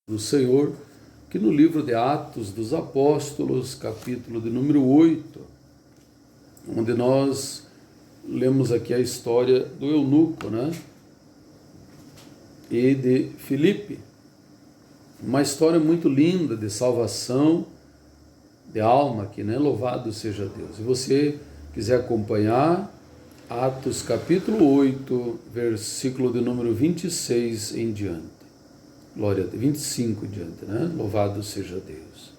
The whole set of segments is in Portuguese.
do Senhor, que no livro de Atos dos Apóstolos, capítulo de número 8, onde nós lemos aqui a história do eunuco, e de Filipe. Uma história muito linda de salvação de alma aqui, Louvado seja Deus. Se você quiser acompanhar, Atos capítulo 8, versículo de número 26 em diante. Glória a Deus, 25 em diante, Louvado seja Deus.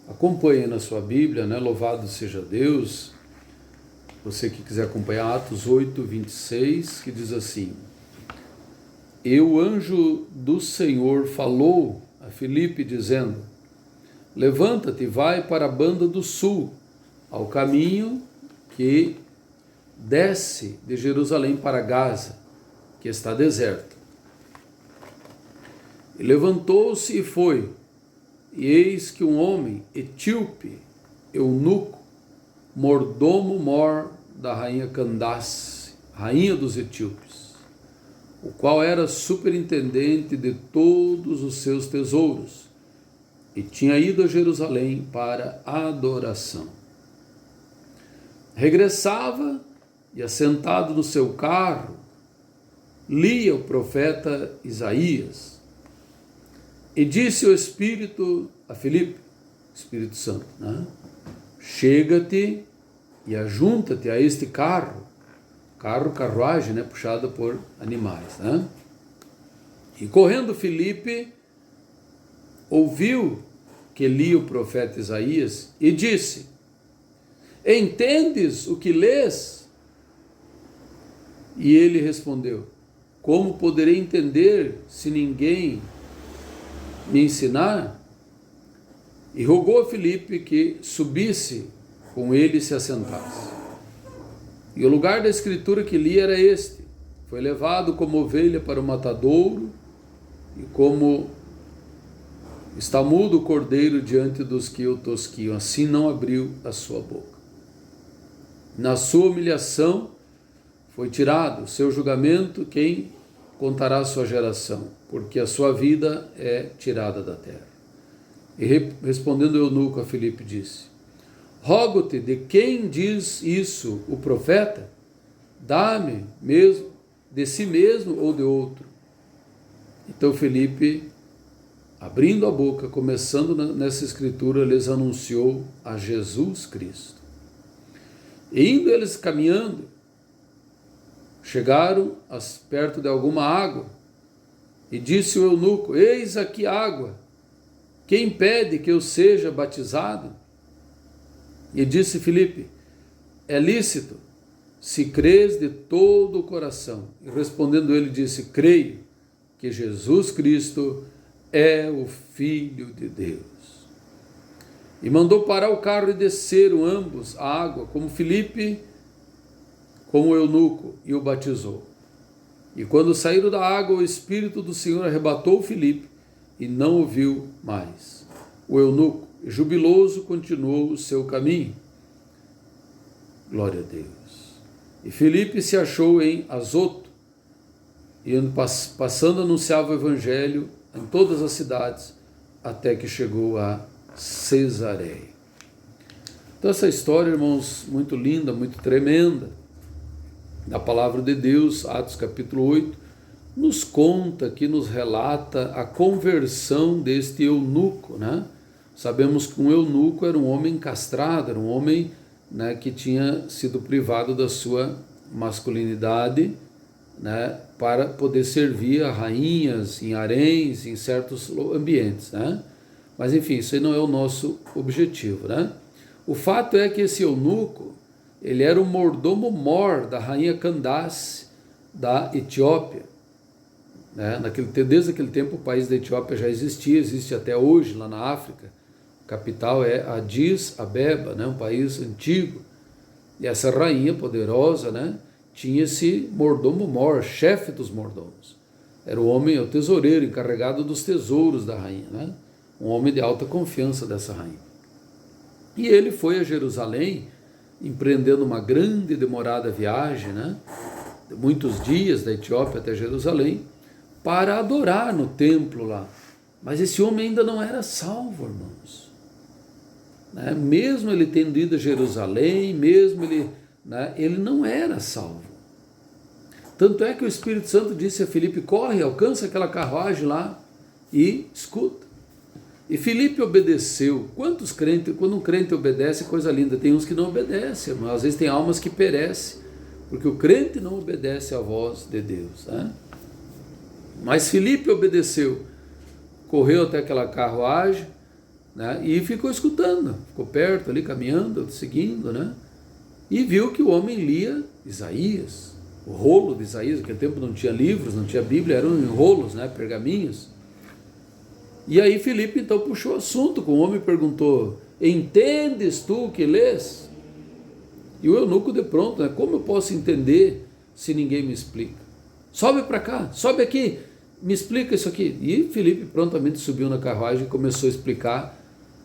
Acompanhe na sua Bíblia, Louvado seja Deus. Você que quiser acompanhar, Atos 8, 26, que diz assim: E o anjo do Senhor falou a Filipe, dizendo: Levanta-te e vai para a banda do sul, ao caminho que desce de Jerusalém para Gaza, que está deserto. E levantou-se e foi, e eis que um homem etíope, eunuco, mordomo-mor da rainha Candace, rainha dos etíopes, o qual era superintendente de todos os seus tesouros, e tinha ido a Jerusalém para a adoração. Regressava e, assentado no seu carro, lia o profeta Isaías. E disse o Espírito a Filipe, Espírito Santo, Chega-te e ajunta-te a este carruagem, puxada por animais, E correndo Filipe, ouviu que lia o profeta Isaías e disse: Entendes o que lês? E ele respondeu: Como poderei entender se ninguém me ensinar? E rogou a Filipe que subisse com ele e se assentasse. E o lugar da escritura que li era este: Foi levado como ovelha para o matadouro, e como está mudo o cordeiro diante dos que o tosquiam, assim não abriu a sua boca. Na sua humilhação foi tirado o seu julgamento, quem contará a sua geração, porque a sua vida é tirada da terra. E respondendo o eunuco a Filipe, disse: Rogo-te, de quem diz isso o profeta? Dá-me mesmo de si mesmo ou de outro. Então Filipe, abrindo a boca, começando nessa escritura, lhes anunciou a Jesus Cristo. E indo eles caminhando, chegaram perto de alguma água, e disse o eunuco: Eis aqui água, quem impede que eu seja batizado? E disse Filipe: É lícito, se crês de todo o coração. E respondendo ele, disse: Creio que Jesus Cristo é o Filho de Deus. E mandou parar o carro e desceram ambos a água, como Filipe, como o eunuco, e o batizou. E quando saíram da água, o Espírito do Senhor arrebatou Filipe, e não o viu mais. O eunuco, jubiloso, continuou o seu caminho. Glória a Deus. E Filipe se achou em Azoto, e passando anunciava o evangelho em todas as cidades, até que chegou a Cesareia. Então essa história, irmãos, muito linda, muito tremenda, da palavra de Deus, Atos capítulo 8, nos conta, que nos relata a conversão deste eunuco, Sabemos que um eunuco era um homem castrado, era um homem, que tinha sido privado da sua masculinidade, para poder servir a rainhas, em haréns, em certos ambientes, Mas enfim, isso aí não é o nosso objetivo, O fato é que esse eunuco, ele era o mordomo-mor da rainha Candace, da Etiópia. Desde aquele tempo o país da Etiópia já existia, existe até hoje lá na África. A capital é Addis Abeba, um país antigo. E essa rainha poderosa, tinha esse mordomo-mor, chefe dos mordomos. Era o homem, o tesoureiro, encarregado dos tesouros da rainha, um homem de alta confiança dessa rainha. E ele foi a Jerusalém, empreendendo uma grande e demorada viagem, de muitos dias, da Etiópia até Jerusalém, para adorar no templo lá, Mas esse homem ainda não era salvo, irmãos. Né? Mesmo ele tendo ido a Jerusalém, mesmo ele, né, ele não era salvo. Tanto é que o Espírito Santo disse a Filipe: corre, alcança aquela carruagem lá e escuta. E Filipe obedeceu. Quantos crentes, quando um crente obedece, coisa linda. Tem uns que não obedecem, mas às vezes tem almas que perecem, porque o crente não obedece à voz de Deus. Né? Mas Filipe obedeceu, correu até aquela carruagem, né, e ficou escutando, ficou perto ali, caminhando, seguindo, né, e viu que o homem lia Isaías, o rolo de Isaías. Naquele tempo não tinha livros, não tinha Bíblia, eram rolos, né, pergaminhos. E aí Filipe então puxou o assunto com o homem e perguntou: entendes tu o que lês? E o eunuco de pronto, né, como eu posso entender se ninguém me explica? Sobe para cá, sobe aqui, me explica isso aqui. E Filipe prontamente subiu na carruagem e começou a explicar,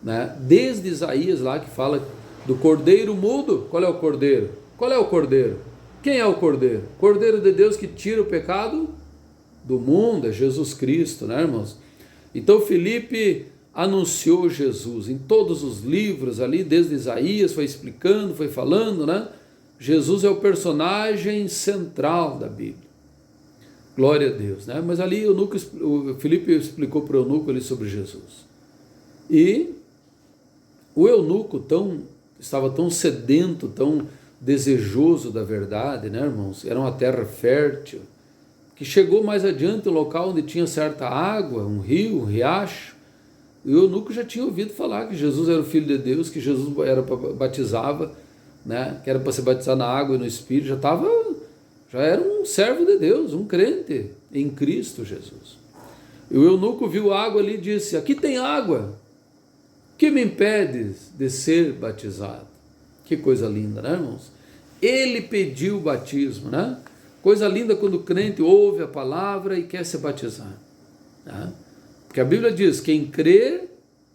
né, desde Isaías lá, que fala do cordeiro mudo. Qual é o cordeiro? Qual é o cordeiro? Quem é o cordeiro? Cordeiro de Deus que tira o pecado do mundo, é Jesus Cristo, né, irmãos? Então Filipe anunciou Jesus em todos os livros ali, desde Isaías, foi explicando, foi falando, né? Jesus é o personagem central da Bíblia. Glória a Deus, né? Mas ali o Filipe explicou para o eunuco ali sobre Jesus. E o eunuco estava tão sedento, tão desejoso da verdade, né, irmãos? Era uma terra fértil, que chegou mais adiante, o local onde tinha certa água, um rio, um riacho, e o eunuco já tinha ouvido falar que Jesus era o Filho de Deus, que Jesus batizava, né, que era para ser batizado na água e no Espírito, já era um servo de Deus, um crente em Cristo Jesus. E o eunuco viu água ali e disse: aqui tem água, que me impedes de ser batizado? Que coisa linda, né, irmãos? Ele pediu o batismo, né? Coisa linda quando o crente ouve a palavra e quer se batizar, né? Porque a Bíblia diz: quem crer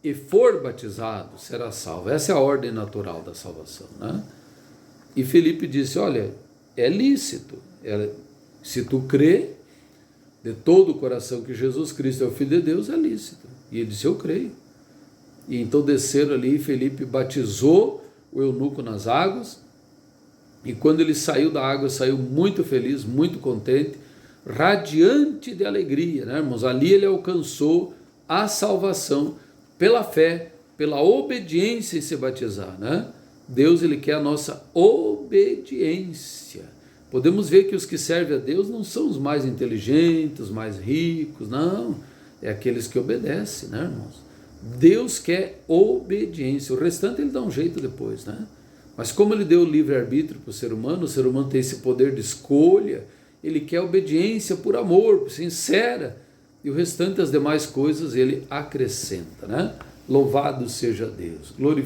e for batizado será salvo. Essa é a ordem natural da salvação, né? E Filipe disse: olha, é lícito, se tu crê de todo o coração que Jesus Cristo é o Filho de Deus, é lícito. E ele disse: eu creio. E então desceram ali, Filipe batizou o eunuco nas águas, e quando ele saiu da água, saiu muito feliz, muito contente, radiante de alegria, né, irmãos? Ali ele alcançou a salvação pela fé, pela obediência em se batizar, né? Deus, ele quer a nossa obediência. Podemos ver que os que servem a Deus não são os mais inteligentes, os mais ricos, não, é aqueles que obedecem, né, irmãos? Deus quer obediência, o restante ele dá um jeito depois, né? Mas como ele deu o livre-arbítrio para o ser humano tem esse poder de escolha, ele quer obediência por amor, sincera, e o restante, as demais coisas, ele acrescenta, né? Louvado seja Deus, glorificado.